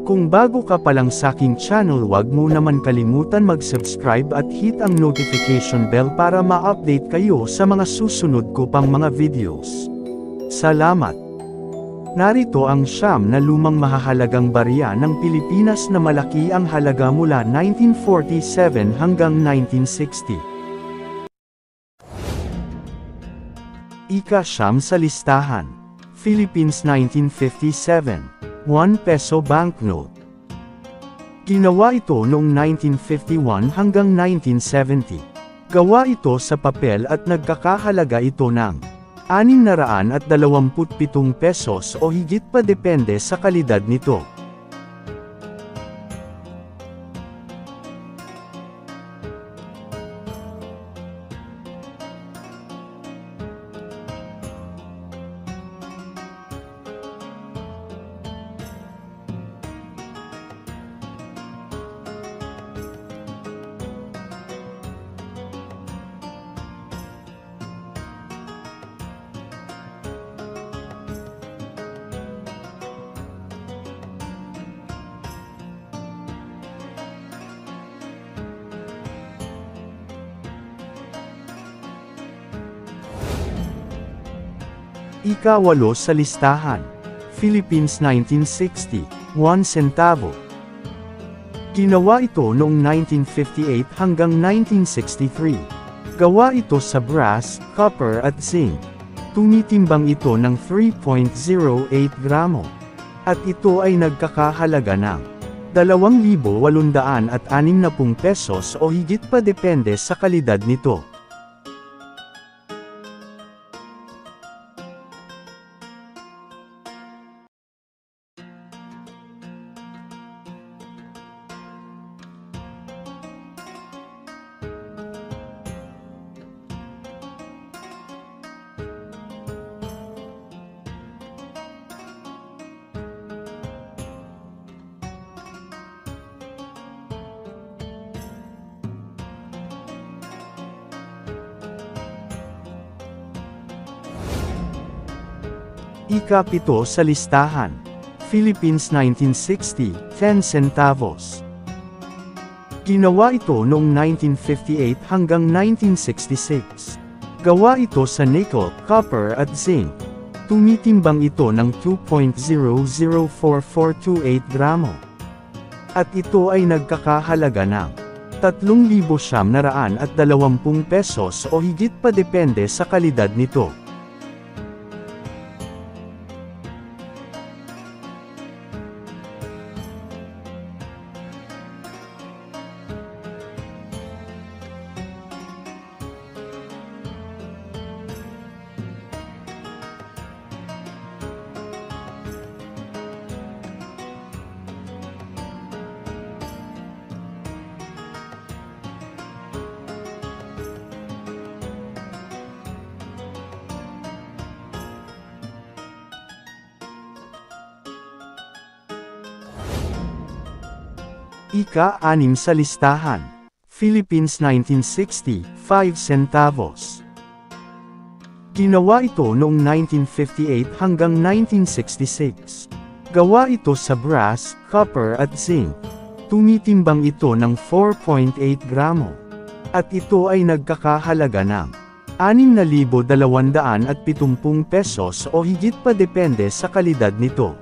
Kung bago ka pa lang sa aking channel, wag mo naman kalimutan mag-subscribe at hit ang notification bell para ma-update kayo sa mga susunod ko pang mga videos. Salamat! Narito ang siyam na lumang mahahalagang barya ng Pilipinas na malaki ang halaga mula 1947 hanggang 1960. Ika-siyam sa listahan. Philippines 1957. 1 peso banknote. Ginawa ito noong 1951 hanggang 1970. Gawa ito sa papel at nagkakahalaga ito ng 627 pesos o higit pa, depende sa kalidad nito. Ika-8 sa listahan. Philippines 1960. 1 centavo. Ginawa ito noong 1958 hanggang 1963. Gawa ito sa brass, copper at zinc. Tumitimbang ito ng 3.08 gramo. At ito ay nagkakahalaga ng 2,860 pesos o higit pa, depende sa kalidad nito. Ika-7 sa listahan. Philippines 1960. 10 centavos. Ginawa ito noong 1958 hanggang 1966. Gawa ito sa nickel, copper at zinc. Tumitimbang ito ng 2.004428 gramo. At ito ay nagkakahalaga ng 3,920 pesos o higit pa, depende sa kalidad nito. Ika-6 sa listahan. Philippines 1960. 5 centavos. Ginawa ito noong 1958 hanggang 1966. Gawa ito sa brass, copper at zinc. Tumitimbang ito ng 4.8 gramo. At ito ay nagkakahalaga ng 6,270 pesos o higit pa, depende sa kalidad nito.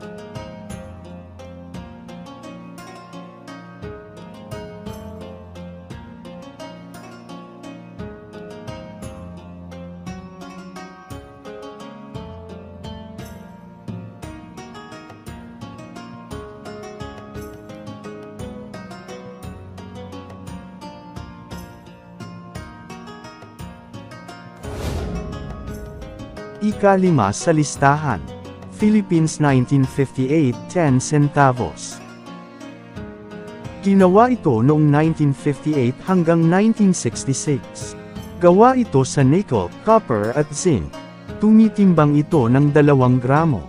Ika-5 sa listahan. Philippines 1958. 10 centavos. Ginawa ito noong 1958 hanggang 1966. Gawa ito sa nickel, copper at zinc. Tumitimbang ito ng 2 gramo.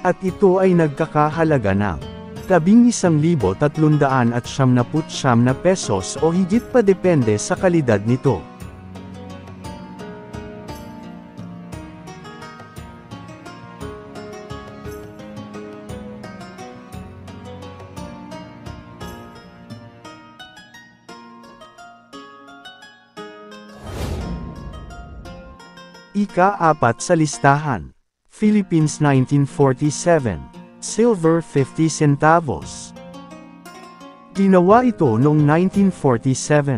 At ito ay nagkakahalaga ng 11,379 pesos o higit pa, depende sa kalidad nito. Ika-4 sa listahan. Philippines 1947. Silver 50 centavos. Ginawa ito noong 1947.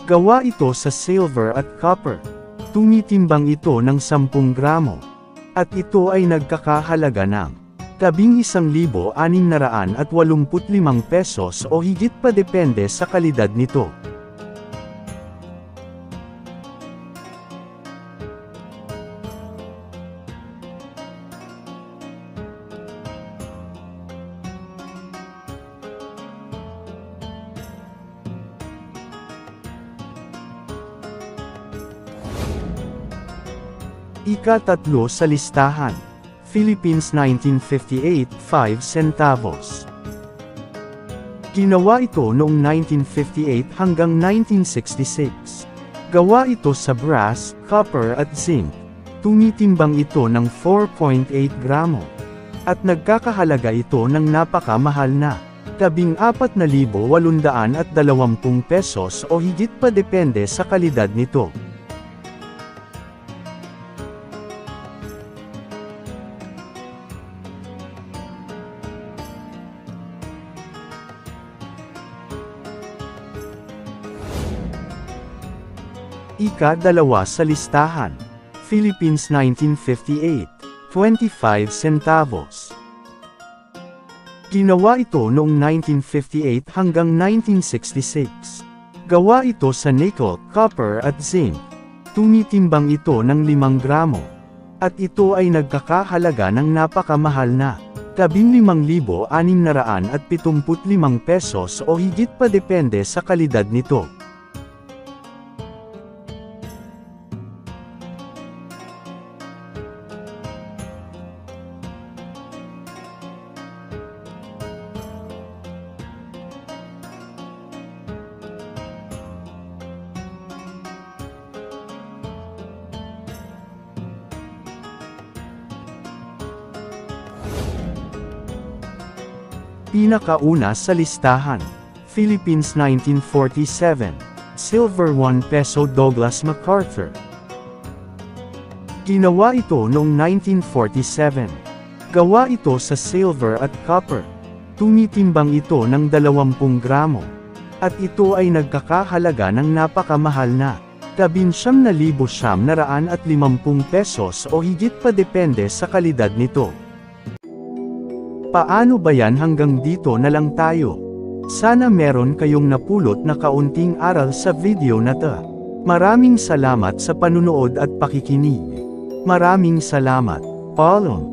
Gawa ito sa silver at copper. Tumitimbang ito ng 10 gramo. At ito ay nagkakahalaga ng 11,685 pesos o higit pa depende sa kalidad nito. Ika-3 sa listahan. Philippines 1958, 5 centavos. Ginawa ito noong 1958 hanggang 1966. Gawa ito sa brass, copper at zinc. Tumitimbang ito ng 4.8 gramo. At nagkakahalaga ito ng napakamahal na 14,820 pesos o higit pa depende sa kalidad nito. Ika-2 sa listahan. Philippines 1958, 25 centavos. Ginawa ito noong 1958 hanggang 1966. Gawa ito sa nickel, copper at zinc. Tumitimbang ito ng 5 gramo. At ito ay nagkakahalaga ng napakamahal na 15,675 pesos o higit pa depende sa kalidad nito. Pinakauna sa listahan. Philippines 1947. Silver 1 peso Douglas MacArthur. Ginawa ito noong 1947. Gawa ito sa silver at copper. Tumitimbang ito ng 20 gramo. At ito ay nagkakahalaga ng napakamahal na 19,950 pesos o higit pa depende sa kalidad nito. Paano ba yan? Hanggang dito na lang tayo. Sana meron kayong napulot na kaunting aral sa video na to. Maraming salamat sa panunood at pakikinig. Maraming salamat. Paalam.